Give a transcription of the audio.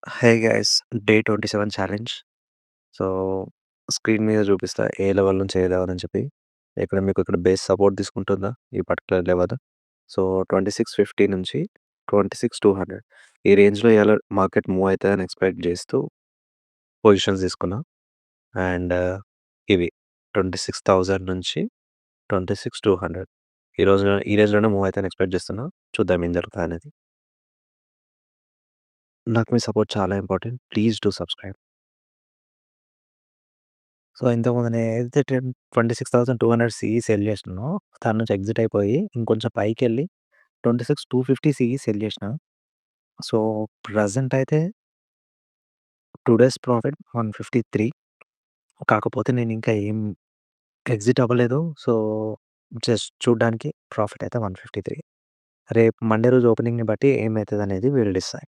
Hey guys day 27 challenge. So, screen మీద చూపిస్తా ఏ level నుంచి ఏ లెవెల్ అని చెప్పి. మీకు ఇక్కడ బేస్ సపోర్ట్ తీసుకుంటుందా ఈ పర్టిక్యులర్ లెవెల్. సో, 2650 నుంచి 26,200 ఈ రేంజ్‌లో ఇయాల మార్కెట్ మూవ్ అయితదని ఎక్స్‌పెక్ట్ చేస్తూ పొజిషన్స్ తీసుకున్నా. అండ్ ఇవి 26,000 నుంచి 26,200 ఈ రేంజ్‌లోనే మూవ్ అయితదని ఎక్స్‌పెక్ట్ చేస్తున్నా. చూద్దాం ఏం జరుగుతదనేది. నాకు మీ సపోర్ట్ చాలా important. Please do subscribe. So, ఇంతకుముందు నేనైతే 26,200 సీఈ సెల్ చేసినానో, దాని నుంచి ఎగ్జిట్ అయిపోయి ఇంకొంచెం పైకెళ్ళి 26,250 సీఈ సెల్ చేసినా. సో, ప్రెజెంట్ అయితే 2 డేస్ ప్రాఫిట్ 153. కాకపోతే నేనింకా ఏం ఎగ్జిట్ అవ్వలేదు. సో, జస్ట్ చూడ్డానికి ప్రాఫిట్ అయితే 153. రేపు మండే రోజు ఓపెనింగ్‌ని బట్టి ఏమైతదనేది విల్ డిసైడ్.